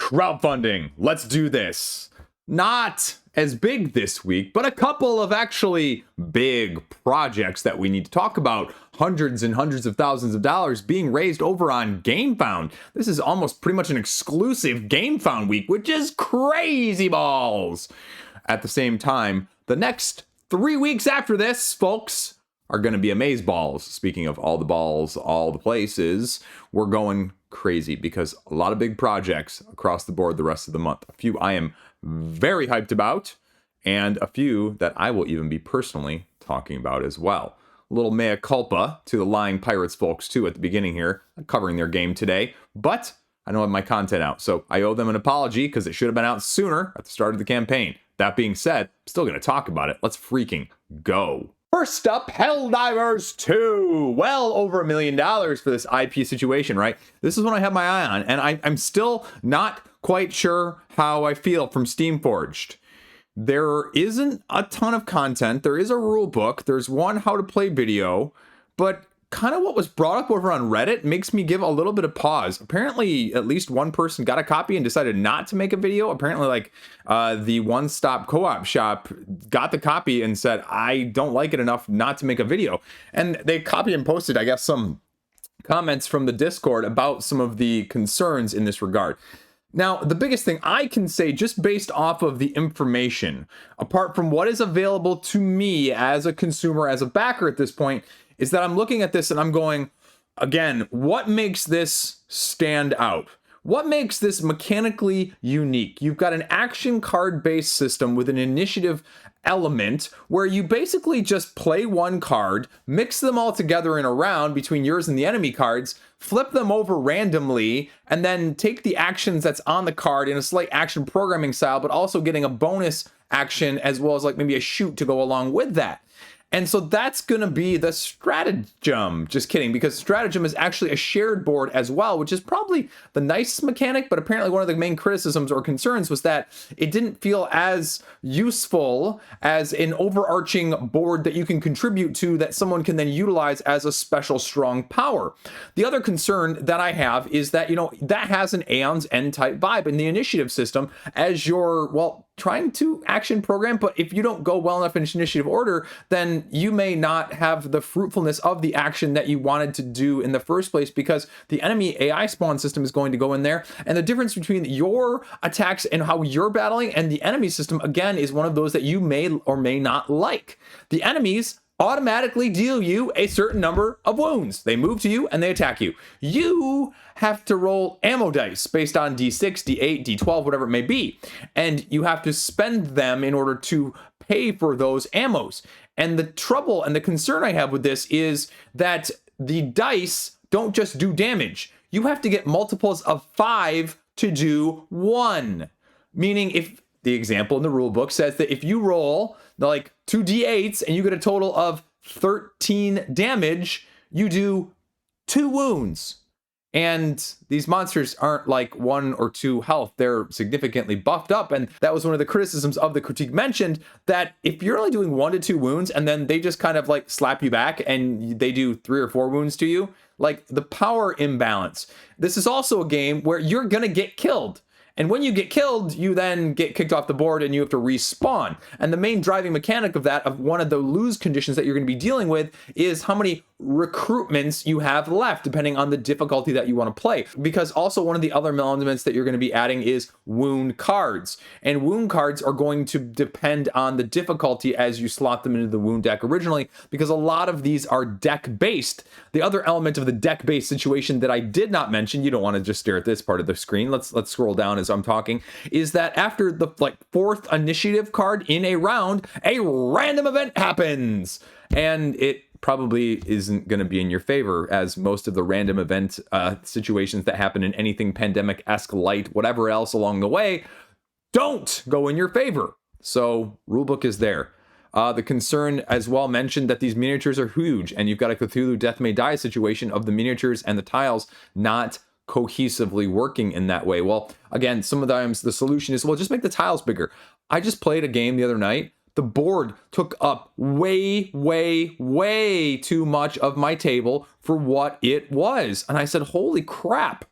Crowdfunding, let's do this. Not as big this week, but a couple of actually big projects that we need to talk about. Hundreds and hundreds of thousands of dollars being raised over on Gamefound. This is almost pretty much an exclusive Gamefound week, which is crazy balls. At the same time, the next 3 weeks after this, folks, are going to be amazeballs. Speaking of all the balls, all the places, we're going crazy because a lot of big projects across the board the rest of the month. A few I am very hyped about, and a few that I will even be personally talking about as well. A little mea culpa to the Lying Pirates folks too at the beginning here, covering their game today, but I don't have my content out, so I owe them an apology because it should have been out sooner at the start of the campaign. That being said, I'm still going to talk about it. Let's freaking go. First up, Helldivers 2. Well over $1 million for this IP situation, right? This is what I have my eye on, and I'm still not quite sure how I feel from Steamforged. There isn't a ton of content. There is a rule book. There's one how to play video, but kind of what was brought up over on Reddit makes me give a little bit of pause. Apparently, at least one person got a copy and decided not to make a video. Apparently, like the one-stop co-op shop got the copy and said, I don't like it enough not to make a video. And they copy and posted, I guess, some comments from the Discord about some of the concerns in this regard. Now, the biggest thing I can say, just based off of the information, apart from what is available to me as a consumer, as a backer at this point, is that I'm looking at this and I'm going, again, what makes this stand out? What makes this mechanically unique? You've got an action card-based system with an initiative element where you basically just play one card, mix them all together in a round between yours and the enemy cards, flip them over randomly, and then take the actions that's on the card in a slight action programming style, but also getting a bonus action as well as like maybe a shoot to go along with that. And so that's going to be the stratagem. Just kidding, because stratagem is actually a shared board as well, which is probably the nicest mechanic, but apparently one of the main criticisms or concerns was that it didn't feel as useful as an overarching board that you can contribute to that someone can then utilize as a special strong power. The other concern that I have is that, that has an Aeon's End type vibe in the initiative system as your, trying to action program, but if you don't go well enough in initiative order, then you may not have the fruitfulness of the action that you wanted to do in the first place because the enemy AI spawn system is going to go in there. And the difference between your attacks and how you're battling and the enemy system, again, is one of those that you may or may not like. The enemies automatically deal you a certain number of wounds. They move to you and they attack you. You have to roll ammo dice based on D6, D8, D12, whatever it may be. And you have to spend them in order to pay for those ammos. And the trouble and the concern I have with this is that the dice don't just do damage. You have to get multiples of 5 to do 1. Meaning if the example in the rule book says that if you roll like 2 D8s and you get a total of 13 damage, you do 2 wounds. And these monsters aren't like 1 or 2 health. They're significantly buffed up. And that was one of the criticisms of the critique mentioned, that if you're only doing 1 to 2 wounds and then they just kind of like slap you back and they do 3 or 4 wounds to you, like the power imbalance. This is also a game where you're going to get killed. And when you get killed, you then get kicked off the board and you have to respawn. And the main driving mechanic of that, of one of the lose conditions that you're going to be dealing with, is how many recruitments you have left, depending on the difficulty that you want to play. Because also one of the other elements that you're going to be adding is wound cards. And wound cards are going to depend on the difficulty as you slot them into the wound deck originally, because a lot of these are deck-based. The other element of the deck-based situation that I did not mention, you don't want to just stare at this part of the screen, let's scroll down as I'm talking, is that after the 4th initiative card in a round, a random event happens. And it probably isn't going to be in your favor, as most of the random event situations that happen in anything pandemic-esque light, whatever else along the way, don't go in your favor. So rulebook is there. The concern as well mentioned that these miniatures are huge, and you've got a Cthulhu Death May Die situation of the miniatures and the tiles not cohesively working in that way. Well, again, sometimes the solution is, well, just make the tiles bigger. I just played a game the other night. The board took up way, way, way too much of my table for what it was. And I said, holy crap,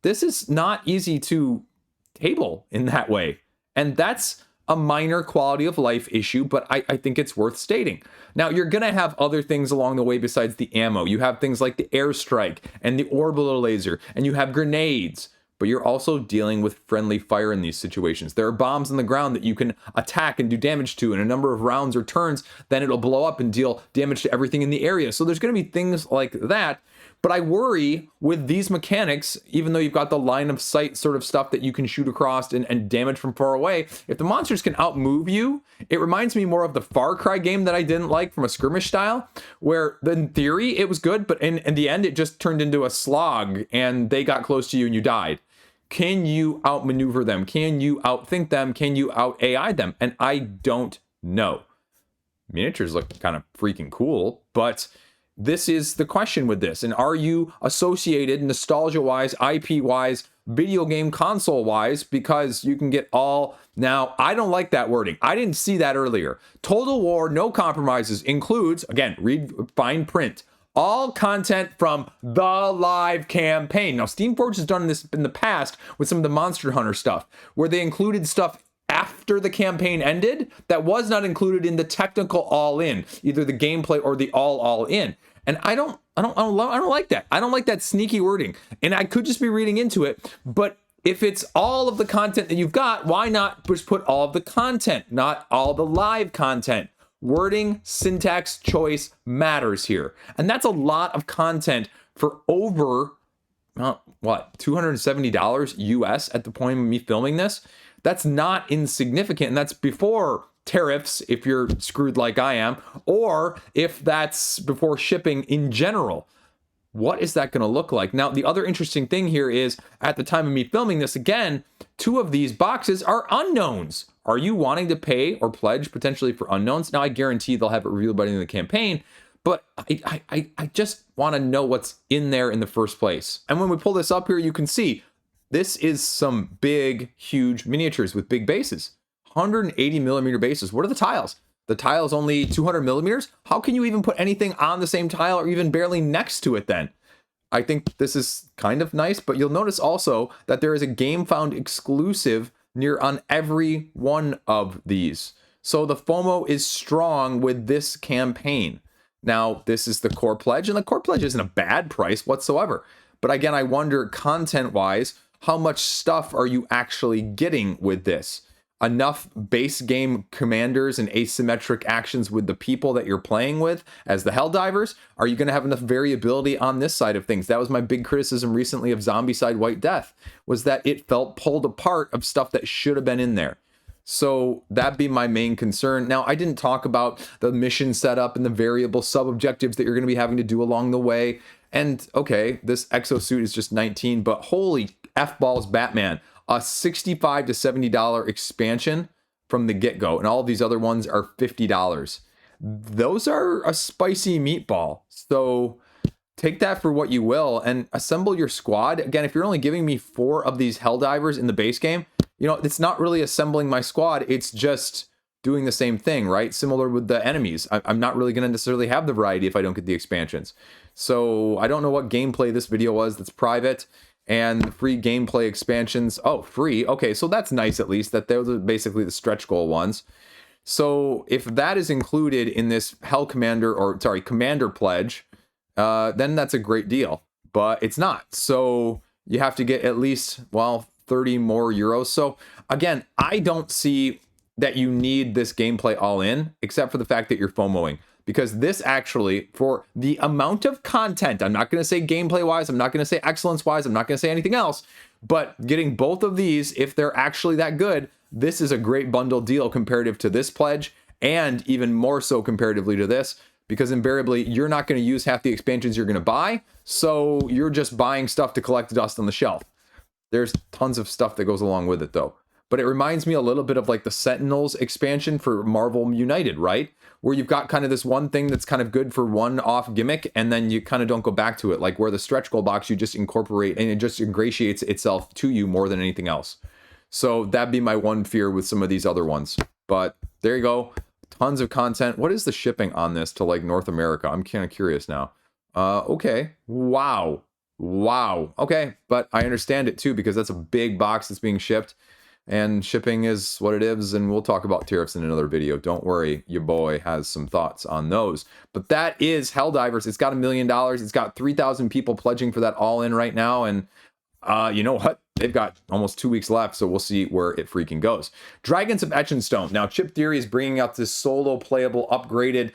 this is not easy to table in that way. And that's a minor quality of life issue, but I think it's worth stating. Now, you're going to have other things along the way besides the ammo. You have things like the airstrike and the orbital laser, and you have grenades, but you're also dealing with friendly fire in these situations. There are bombs on the ground that you can attack and do damage to in a number of rounds or turns, then it'll blow up and deal damage to everything in the area. So there's going to be things like that. But I worry with these mechanics, even though you've got the line of sight sort of stuff that you can shoot across and damage from far away, if the monsters can outmove you, it reminds me more of the Far Cry game that I didn't like from a skirmish style, where in theory it was good, but in the end it just turned into a slog and they got close to you and you died. Can you outmaneuver them? Can you outthink them? Can you out AI them? And I don't know. Miniatures look kind of freaking cool, but this is the question with this. And are you associated nostalgia-wise, IP-wise, video game console-wise? Because you can get all... Now, I don't like that wording. I didn't see that earlier. Total War, no compromises, includes, again, read fine print, all content from the live campaign. Now, Steamforge has done this in the past with some of the Monster Hunter stuff, where they included stuff after the campaign ended that was not included in the technical all-in, either the gameplay or the all-in. And I don't like that. I don't like that sneaky wording. And I could just be reading into it, but if it's all of the content that you've got, why not just put all of the content, not all the live content? Wording, syntax, choice matters here. And that's a lot of content for over, $270 US at the point of me filming this. That's not insignificant, and that's before tariffs, if you're screwed like I am, or if that's before shipping in general. What is that going to look like? Now, the other interesting thing here is, at the time of me filming this, again, 2 of these boxes are unknowns. Are you wanting to pay or pledge potentially for unknowns? Now, I guarantee they'll have it revealed by the end of the campaign, but I just want to know what's in there in the first place. And when we pull this up here, you can see this is some big, huge miniatures with big bases. 180 millimeter bases. What are the tiles? The tile is only 200 millimeters. How can you even put anything on the same tile or even barely next to it then? I think this is kind of nice, but you'll notice also that there is a Gamefound exclusive near on every one of these. So the FOMO is strong with this campaign. Now, this is the core pledge, and the core pledge isn't a bad price whatsoever. But again, I wonder content-wise, how much stuff are you actually getting with this? Enough base game commanders and asymmetric actions with the people that you're playing with as the Helldivers? Are you going to have enough variability on this side of things? That was my big criticism recently of Zombicide White Death, was that it felt pulled apart of stuff that should have been in there. So that'd be my main concern. Now, I didn't talk about the mission setup and the variable sub-objectives that you're going to be having to do along the way. And okay, this exosuit is just 19, but holy F-balls Batman. A $65 to $70 expansion from the get-go, and all of these other ones are $50. Those are a spicy meatball. So take that for what you will and assemble your squad. Again, if you're only giving me 4 of these Helldivers in the base game, you know, it's not really assembling my squad. It's just doing the same thing, right? Similar with the enemies. I'm not really going to necessarily have the variety if I don't get the expansions. So I don't know what gameplay this video was that's private. And free gameplay expansions. Oh, free. Okay, so that's nice at least that those are basically the stretch goal ones. So if that is included in this Commander pledge, then that's a great deal. But it's not. So you have to get at least, 30 more euros. So again, I don't see that you need this gameplay all in, except for the fact that you're FOMOing. Because this actually, for the amount of content, I'm not going to say gameplay-wise, I'm not going to say excellence-wise, I'm not going to say anything else, but getting both of these, if they're actually that good, this is a great bundle deal comparative to this pledge, and even more so comparatively to this, because invariably, you're not going to use half the expansions you're going to buy, so you're just buying stuff to collect dust on the shelf. There's tons of stuff that goes along with it, though. But it reminds me a little bit of like the Sentinels expansion for Marvel United, right? Where you've got kind of this one thing that's kind of good for one-off gimmick, and then you kind of don't go back to it. Like where the stretch goal box, you just incorporate, and it just ingratiates itself to you more than anything else. So that'd be my one fear with some of these other ones. But there you go. Tons of content. What is the shipping on this to like North America? I'm kind of curious now. Okay. Wow. Wow. Okay, but I understand it too because that's a big box that's being shipped, and shipping is what it is, and we'll talk about tariffs in another video. Don't worry, your boy has some thoughts on those. But that is Helldivers. It's got $1 million. It's got 3,000 people pledging for that all in right now, and you know what? They've got almost 2 weeks left, so we'll see where it freaking goes. Dragons of Etchinstone. Now, Chip Theory is bringing out this solo playable, upgraded,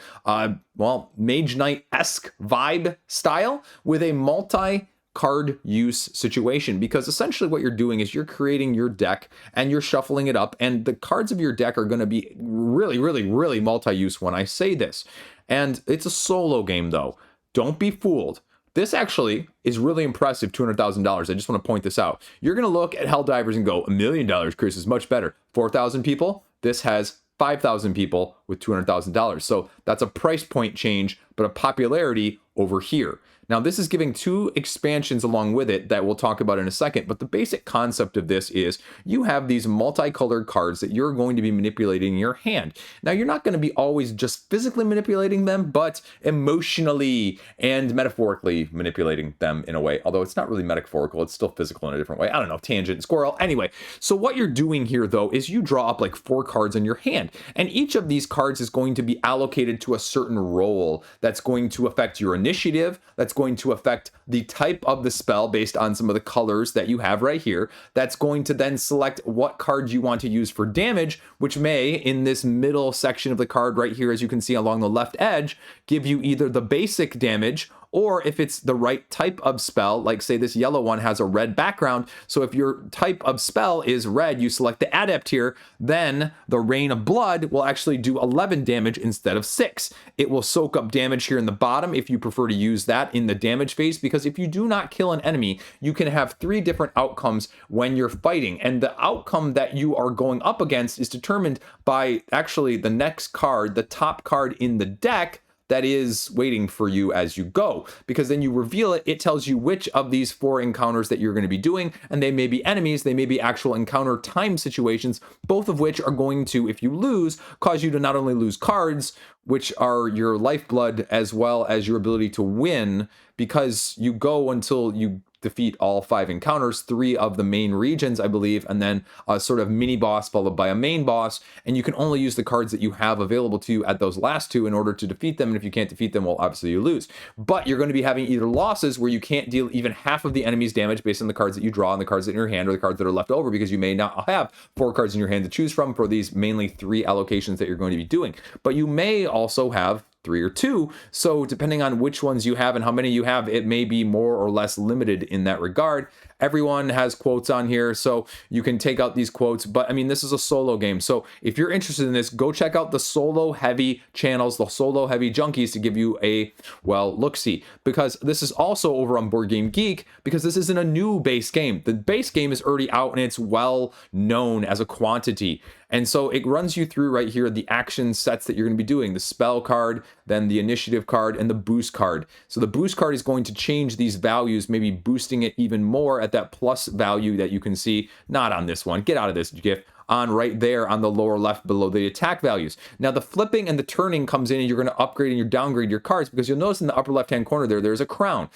well, Mage Knight-esque vibe style with a multi-card use situation, because essentially what you're doing is you're creating your deck and you're shuffling it up, and the cards of your deck are going to be really, really, really multi-use when I say this. And it's a solo game, though. Don't be fooled. This actually is really impressive, $200,000. I just want to point this out. You're going to look at Helldivers and go, $1 million, Chris, is much better. 4,000 people. This has 5,000 people with $200,000. So that's a price point change, but a popularity over here. Now, this is giving 2 expansions along with it that we'll talk about in a second, but the basic concept of this is you have these multicolored cards that you're going to be manipulating in your hand. Now, you're not going to be always just physically manipulating them, but emotionally and metaphorically manipulating them in a way, although it's not really metaphorical, it's still physical in a different way. I don't know, tangent, squirrel. Anyway, so what you're doing here, though, is you draw up like 4 cards in your hand, and each of these cards is going to be allocated to a certain role that's going to affect your initiative, that's going to affect the type of the spell based on some of the colors that you have right here. That's going to then select what card you want to use for damage, which may, in this middle section of the card right here, as you can see along the left edge, give you either the basic damage, or if it's the right type of spell, like say this yellow one has a red background, so if your type of spell is red, you select the adept here, then the Rain of Blood will actually do 11 damage instead of 6. It will soak up damage here in the bottom if you prefer to use that in the damage phase, because if you do not kill an enemy, you can have 3 different outcomes when you're fighting, and the outcome that you are going up against is determined by actually the next card, the top card in the deck, that is waiting for you as you go, because then you reveal it. It tells you which of these 4 encounters that you're going to be doing, and they may be enemies, they may be actual encounter time situations, both of which are going to, if you lose, cause you to not only lose cards, which are your lifeblood, as well as your ability to win, because you go until you defeat all 5 encounters, 3 of the main regions, I believe, and then a sort of mini boss followed by a main boss, and you can only use the cards that you have available to you at those last 2 in order to defeat them, and if you can't defeat them, well, obviously you lose. But you're going to be having either losses where you can't deal even half of the enemy's damage based on the cards that you draw and the cards in your hand, or the cards that are left over, because you may not have 4 cards in your hand to choose from for these mainly 3 allocations that you're going to be doing. But you may also have 3 or 2, so depending on which ones you have and how many you have, it may be more or less limited in that regard. Everyone has quotes on here, so you can take out these quotes, but I mean, this is a solo game, so if you're interested in this, go check out the solo heavy channels, the solo heavy junkies, to give you a, well, look-see, because this is also over on Board Game Geek, because this isn't a new base game. The base game is already out and it's well known as a quantity. And so it runs you through right here the action sets that you're going to be doing, the spell card, then the initiative card, and the boost card. So the boost card is going to change these values, maybe boosting it even more at that plus value that you can see, not on this one, get out of this GIF, on right there on the lower left below the attack values. Now the flipping and the turning comes in, and you're going to upgrade and you downgrade your cards, because you'll notice in the upper left hand corner there's a crown.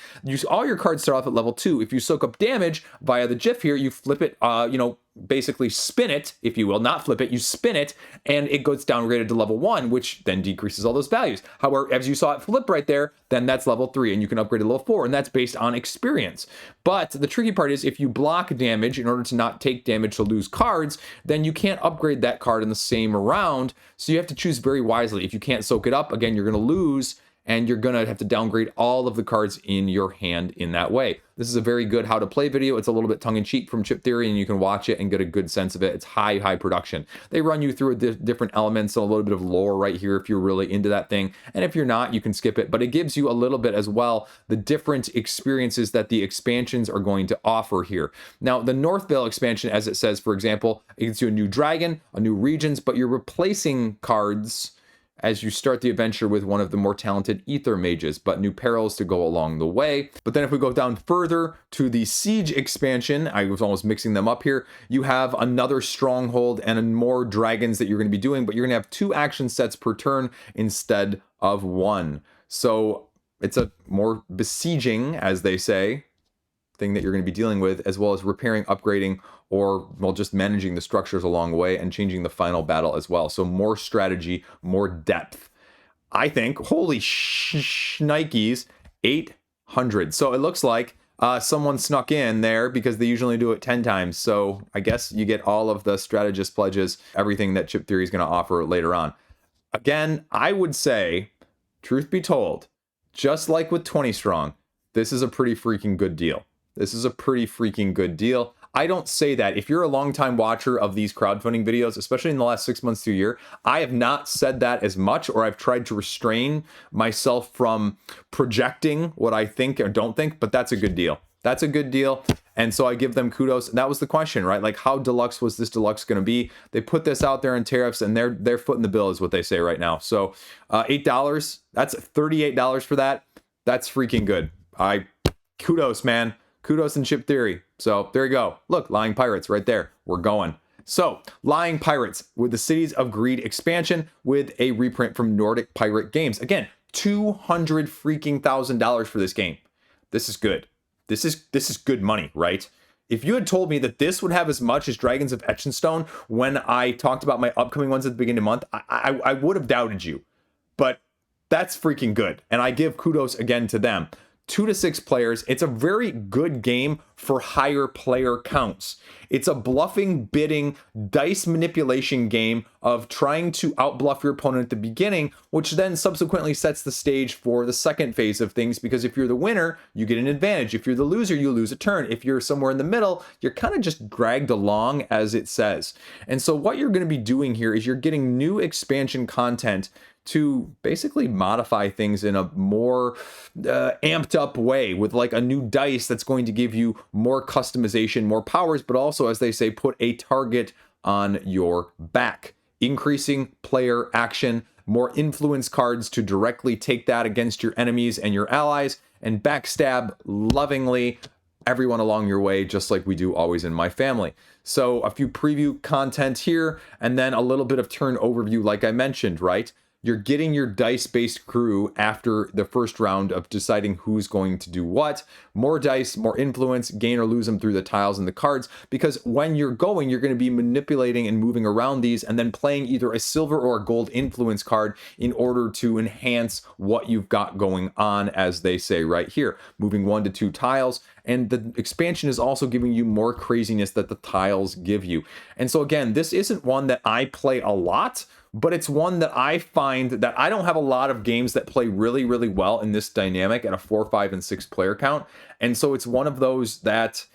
All your cards start off at level 2. If you soak up damage via the GIF here, you flip it, basically spin it, if you will, not flip it, you spin it, and it goes downgraded to level 1, which then decreases all those values. However, as you saw it flip right there, then that's level 3, and you can upgrade to level 4, and that's based on experience. But the tricky part is if you block damage in order to not take damage to lose cards, then you can't upgrade that card in the same round, so you have to choose very wisely. If you can't soak it up, again, you're going to lose, and you're going to have to downgrade all of the cards in your hand in that way. This is a very good how to play video. It's a little bit tongue-in-cheek from Chip Theory, and you can watch it and get a good sense of it. It's high production. They run you through different elements and a little bit of lore right here if you're really into that thing. And if you're not, you can skip it. But it gives you a little bit as well the different experiences that the expansions are going to offer here. Now, the North Vale expansion, as it says, for example, it gives you a new dragon, a new regions, but you're replacing cards as you start the adventure with one of the more talented ether mages, but new perils to go along the way. But then if we go down further to the Siege expansion, I was almost mixing them up here, you have another stronghold and more dragons that you're going to be doing, but you're going to have 2 action sets per turn instead of 1. So it's a more besieging, as they say, thing that you're going to be dealing with, as well as repairing, upgrading, or, well, just managing the structures along the way and changing the final battle as well. So more strategy, more depth. I think, holy shnikes, 800. So it looks like someone snuck in there because they usually do it 10 times. So I guess you get all of the strategist pledges, everything that Chip Theory is going to offer later on. Again, I would say, truth be told, just like with 20 Strong, this is a pretty freaking good deal. This is a pretty freaking good deal. I don't say that. If you're a longtime watcher of these crowdfunding videos, especially in the last 6 months to a year, I have not said that as much, or I've tried to restrain myself from projecting what I think or don't think, but that's a good deal. That's a good deal. And so I give them kudos. That was the question, right? Like, how deluxe was this deluxe going to be? They put this out there in tariffs, and they're footing the bill is what they say right now. So $8, that's $38 for that. That's freaking good. Kudos, man. Kudos and Chip Theory. So there you go. Look, Lying Pirates right there. We're going. So Lying Pirates with the Cities of Greed expansion with a reprint from Nordic Pirate Games. Again, $200,000 for this game. This is good. This is good money, right? If you had told me that this would have as much as Dragons of Etchinstone when I talked about my upcoming ones at the beginning of the month, I would have doubted you. But that's freaking good. And I give kudos again to them. 2 to 6 players. It's a very good game for higher player counts. It's a bluffing, bidding, dice manipulation game of trying to outbluff your opponent at the beginning, which then subsequently sets the stage for the second phase of things, because if you're the winner, you get an advantage. If you're the loser, you lose a turn. If you're somewhere in the middle, you're kind of just dragged along, as it says. And so what you're going to be doing here is you're getting new expansion content to basically modify things in a more amped up way, with like a new dice that's going to give you more customization, more powers, but also, as they say, put a target on your back, increasing player action, more influence cards to directly take that against your enemies and your allies, and backstab lovingly everyone along your way, just like we do always in my family. So a few preview content here, and then a little bit of turn overview, like I mentioned, right? You're getting your dice-based crew after the first round of deciding who's going to do what. More dice, more influence, gain or lose them through the tiles and the cards, because when you're going to be manipulating and moving around these and then playing either a silver or a gold influence card in order to enhance what you've got going on, as they say right here. Moving 1 to 2 tiles, and the expansion is also giving you more craziness that the tiles give you. And so again, this isn't one that I play a lot, but it's one that I find that I don't have a lot of games that play really, really well in this dynamic at a 4, 5, and 6 player count. And so it's one of those that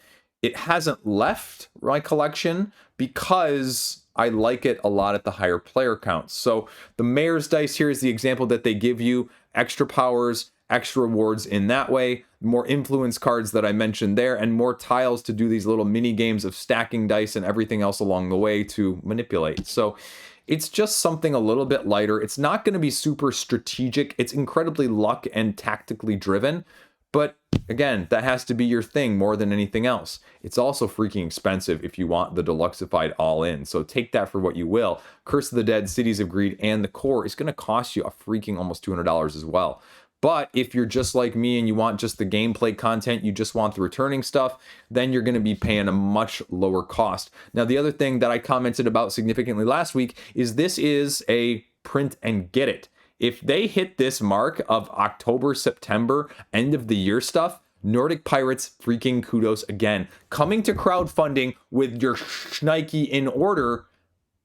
it hasn't left my collection because I like it a lot at the higher player counts. So the Mayor's Dice here is the example that they give you extra powers, extra rewards in that way, more influence cards that I mentioned there, and more tiles to do these little mini games of stacking dice and everything else along the way to manipulate. So it's just something a little bit lighter. It's not going to be super strategic. It's incredibly luck and tactically driven. But again, that has to be your thing more than anything else. It's also freaking expensive if you want the deluxified all in. So take that for what you will. Curse of the Dead, Cities of Greed, and the core is going to cost you a freaking almost $200 as well. But if you're just like me and you want just the gameplay content, you just want the returning stuff, then you're going to be paying a much lower cost. Now, the other thing that I commented about significantly last week is this is a print and get it. If they hit this mark of October, September, end of the year stuff, Nordic Pirates, freaking kudos again. Coming to crowdfunding with your schnikey in order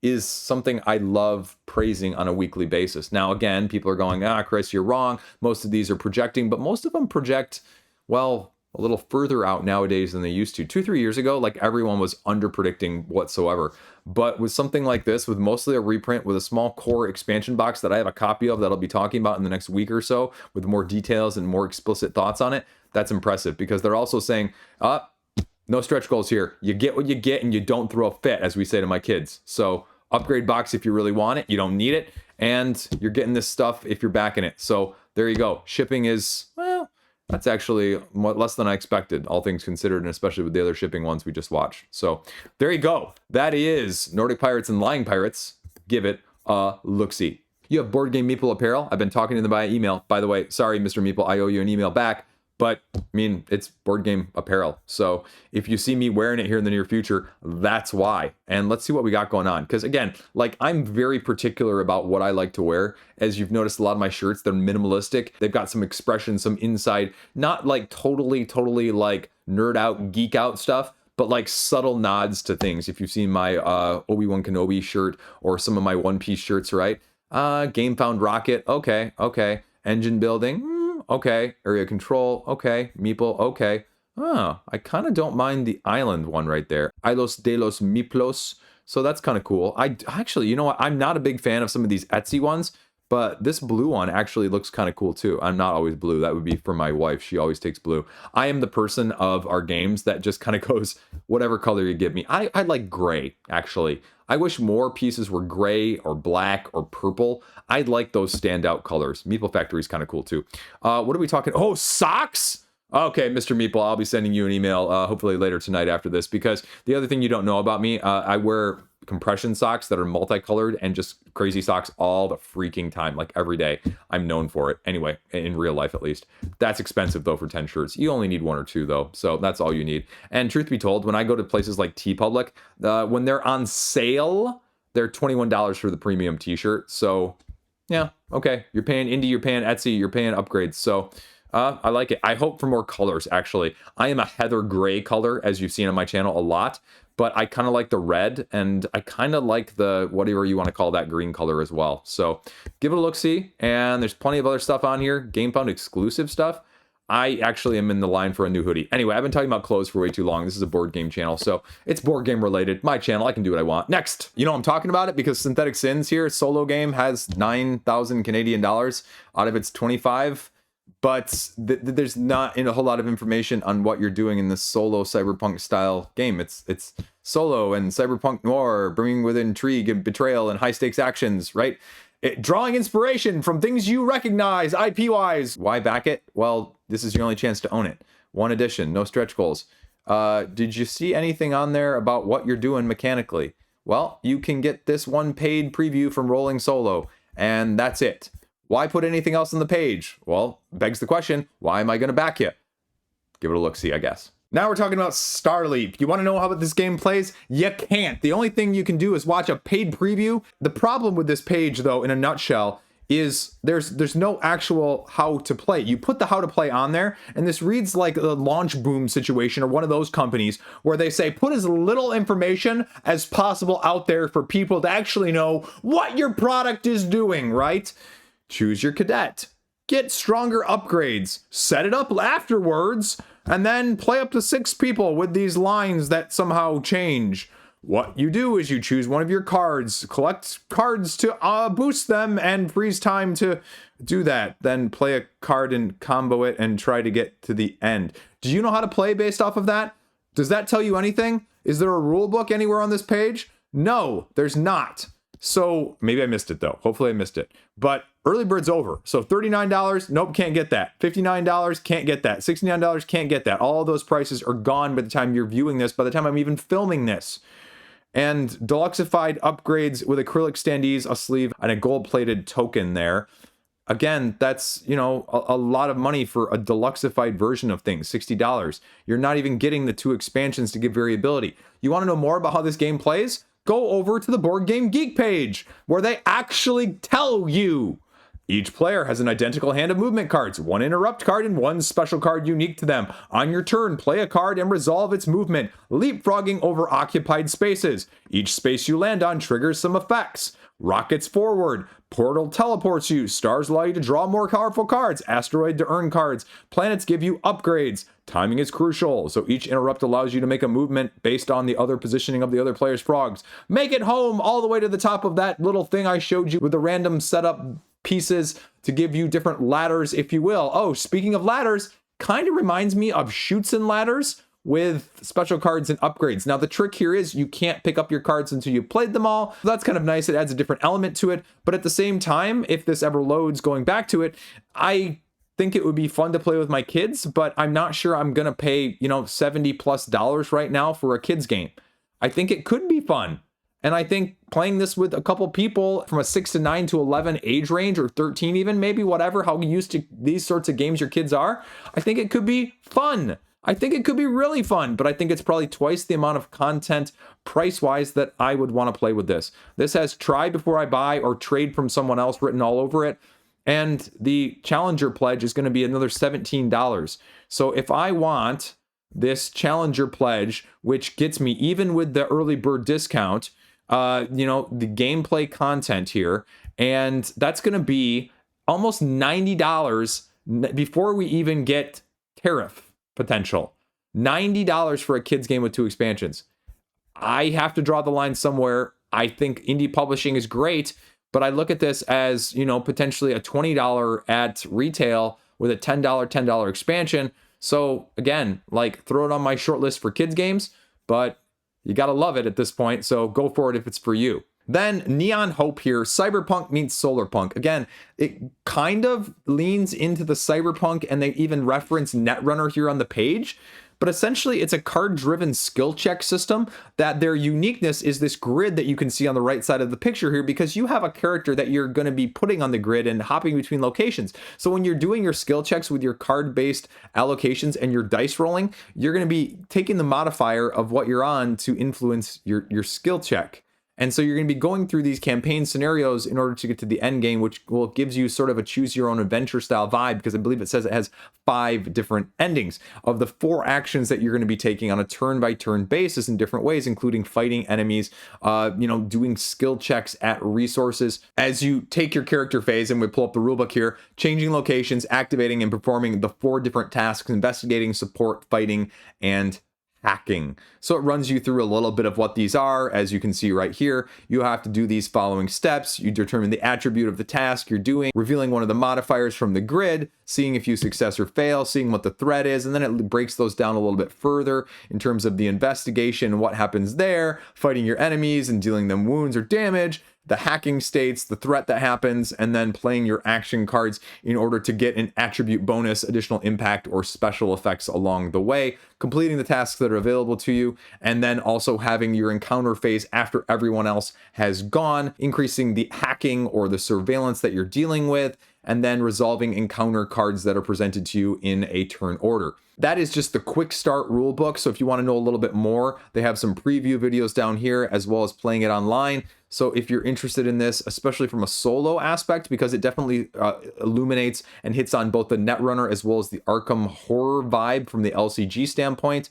is something I love praising on a weekly basis. Now, again, people are going, Chris, you're wrong. Most of these are projecting, but most of them project, well, a little further out nowadays than they used to. 2-3 years ago, like everyone was under predicting whatsoever. But with something like this, with mostly a reprint, with a small core expansion box that I have a copy of that I'll be talking about in the next week or so, with more details and more explicit thoughts on it, that's impressive, because they're also saying, no stretch goals here. You get what you get and you don't throw a fit, as we say to my kids. So upgrade box if you really want it. You don't need it. And you're getting this stuff if you're backing it. So there you go. Shipping is, well, that's actually less than I expected, all things considered, and especially with the other shipping ones we just watched. So there you go. That is Nordic Pirates and Lying Pirates. Give it a look-see. You have Board Game Meeple apparel. I've been talking to them by email. By the way, sorry, Mr. Meeple, I owe you an email back. But I mean, it's board game apparel. So if you see me wearing it here in the near future, that's why. And let's see what we got going on. Because again, like I'm very particular about what I like to wear. As you've noticed, a lot of my shirts, they're minimalistic. They've got some expression, some inside, not like totally like nerd out, geek out stuff, but like subtle nods to things. If you've seen my Obi-Wan Kenobi shirt or some of my One Piece shirts, right? Gamefound Rocket, okay. Engine building, okay. Area control, okay. Meeple, okay. Oh, I kind of don't mind the island one right there. Islos de los Meeplos. So that's kind of cool. I actually, you know what? I'm not a big fan of some of these Etsy ones, but this blue one actually looks kind of cool too. I'm not always blue. That would be for my wife. She always takes blue. I am the person of our games that just kind of goes whatever color you give me. I like gray, actually. I wish more pieces were gray or black or purple. I'd like those standout colors. Meeple Factory is kind of cool too. What are we talking? Oh, socks? Okay, Mr. Meeple, I'll be sending you an email hopefully later tonight after this, because the other thing you don't know about me, I wear compression socks that are multicolored and just crazy socks all the freaking time, like every day. I'm known for it. Anyway, in real life at least. That's expensive though for 10 shirts. You only need 1 or 2 though, so that's all you need. And truth be told, when I go to places like TeePublic, when they're on sale, they're $21 for the premium t-shirt. So yeah, okay. You're paying indie, you're paying Etsy, you're paying upgrades. So I like it. I hope for more colors, actually. I am a heather gray color, as you've seen on my channel a lot, but I kind of like the red, and I kind of like the, whatever you want to call that, green color as well. So give it a look-see, and there's plenty of other stuff on here, Gamefound exclusive stuff. I actually am in the line for a new hoodie. Anyway, I've been talking about clothes for way too long. This is a board game channel, so it's board game related. My channel, I can do what I want. Next, you know I'm talking about it because Synthetic Sins here, solo game, has 9,000 Canadian dollars out of its 25. But there's not a whole lot of information on what you're doing in this solo cyberpunk style game. It's solo and cyberpunk noir, bringing with intrigue and betrayal and high stakes actions, right? Drawing inspiration from things you recognize IP-wise. Why back it? Well, this is your only chance to own it. 1 edition, no stretch goals. Did you see anything on there about what you're doing mechanically? Well, you can get this 1 paid preview from Rolling Solo, and that's it. Why put anything else on the page? Well, begs the question, why am I going to back you? Give it a look-see, I guess. Now we're talking about Starleap. You want to know how this game plays? You can't. The only thing you can do is watch a paid preview. The problem with this page, though, in a nutshell, is there's no actual how to play. You put the how to play on there, and this reads like a Launch Boom situation or one of those companies where they say put as little information as possible out there for people to actually know what your product is doing, right? Choose your cadet, get stronger upgrades, set it up afterwards, and then play up to 6 people with these lines that somehow change. What you do is you choose one of your cards, collect cards to boost them, and freeze time to do that. Then play a card and combo it and try to get to the end. Do you know how to play based off of that? Does that tell you anything? Is there a rule book anywhere on this page? No, there's not. So maybe I missed it though. Hopefully I missed it. But early bird's over. So $39, nope, can't get that. $59, can't get that. $69, can't get that. All those prices are gone by the time you're viewing this, by the time I'm even filming this. And deluxeified upgrades with acrylic standees, a sleeve, and a gold-plated token there. Again, that's, you know, a lot of money for a deluxeified version of things, $60. You're not even getting the 2 expansions to give variability. You want to know more about how this game plays? Go over to the Board Game Geek page, where they actually tell you. Each player has an identical hand of movement cards, 1 interrupt card and 1 special card unique to them. On your turn, play a card and resolve its movement, leapfrogging over occupied spaces. Each space you land on triggers some effects. Rockets forward, portal teleports you, stars allow you to draw more powerful cards, asteroid to earn cards, planets give you upgrades. Timing is crucial, so each interrupt allows you to make a movement based on the other positioning of the other player's frogs. Make it home all the way to the top of that little thing I showed you with the random setup pieces to give you different ladders, if you will. Oh, speaking of ladders, kind of reminds me of Chutes and Ladders with special cards and upgrades. Now, the trick here is you can't pick up your cards until you've played them all. So that's kind of nice. It adds a different element to it. But at the same time, if this ever loads going back to it, I think it would be fun to play with my kids, but I'm not sure I'm going to pay, $70+ right now for a kids game. I think it could be fun. And I think playing this with a couple people from a 6 to 9 to 11 age range, or 13 even, maybe, whatever, how used to these sorts of games your kids are, I think it could be fun. I think it could be really fun, but I think it's probably twice the amount of content price-wise that I would want to play with this. This has try before I buy or trade from someone else written all over it. And the Challenger pledge is going to be another $17. So if I want this Challenger pledge, which gets me, even with the early bird discount, the gameplay content here, and that's going to be almost $90 before we even get tariff potential. $90 for a kids game with 2 expansions. I have to draw the line somewhere. I think indie publishing is great, but I look at this as, potentially a $20 at retail with a $10 expansion. So again, throw it on my short list for kids games, but you got to love it at this point. So go for it if it's for you. Then Neon Hope here, Cyberpunk meets Solarpunk. Again, it kind of leans into the Cyberpunk, and they even reference Netrunner here on the page. But essentially, it's a card-driven skill check system that their uniqueness is this grid that you can see on the right side of the picture here, because you have a character that you're going to be putting on the grid and hopping between locations. So when you're doing your skill checks with your card-based allocations and your dice rolling, you're going to be taking the modifier of what you're on to influence your skill check. And so you're going to be going through these campaign scenarios in order to get to the end game, which gives you sort of a choose your own adventure style vibe, because I believe it says it has 5 different endings of the 4 actions that you're going to be taking on a turn by turn basis in different ways, including fighting enemies, doing skill checks at resources as you take your character phase. And we pull up the rulebook here, changing locations, activating and performing the 4 different tasks: investigating, support, fighting, and hacking. So it runs you through a little bit of what these are. As you can see right here, you have to do these following steps. You determine the attribute of the task you're doing, revealing one of the modifiers from the grid, seeing if you success or fail, seeing what the threat is, and then it breaks those down a little bit further in terms of the investigation and what happens there, fighting your enemies and dealing them wounds or damage, the hacking states, the threat that happens, and then playing your action cards in order to get an attribute bonus, additional impact, or special effects along the way, completing the tasks that are available to you, and then also having your encounter phase after everyone else has gone, increasing the hacking or the surveillance that you're dealing with, and then resolving encounter cards that are presented to you in a turn order. That is just the quick start rulebook. So if you want to know a little bit more, they have some preview videos down here, as well as playing it online. So if you're interested in this, especially from a solo aspect, because it definitely illuminates and hits on both the Netrunner as well as the Arkham horror vibe from the LCG standpoint,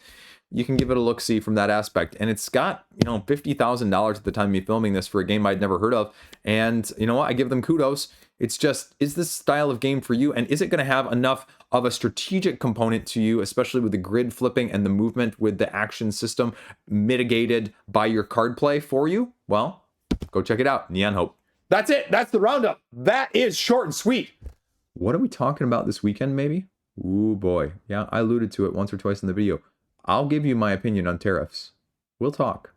you can give it a look-see from that aspect. And it's got, $50,000 at the time of me filming this for a game I'd never heard of. And you know what? I give them kudos. It's just, is this style of game for you? And is it going to have enough of a strategic component to you, especially with the grid flipping and the movement with the action system mitigated by your card play for you? Well, go check it out. Neon Hope. That's it. That's the roundup. That is short and sweet. What are we talking about this weekend, maybe? Ooh, boy. Yeah, I alluded to it once or twice in the video. I'll give you my opinion on tariffs. We'll talk.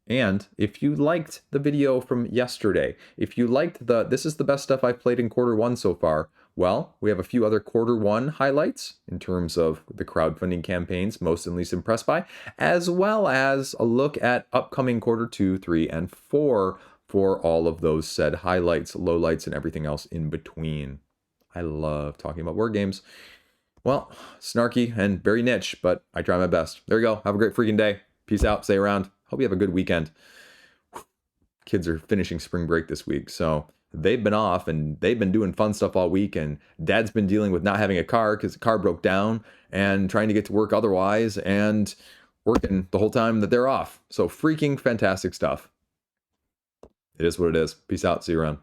And if you liked the video from yesterday, if you liked this is the best stuff I've played in Q1 so far, well, we have a few other Q1 highlights in terms of the crowdfunding campaigns most and least impressed by, as well as a look at upcoming Q2, 3, and 4 for all of those said highlights, lowlights, and everything else in between. I love talking about board games. Well, snarky and very niche, but I try my best. There you go. Have a great freaking day. Peace out. Stay around. Hope you have a good weekend. Kids are finishing spring break this week, so they've been off and they've been doing fun stuff all week, and dad's been dealing with not having a car because the car broke down and trying to get to work otherwise and working the whole time that they're off. So freaking fantastic stuff. It is what it is. Peace out. See you around.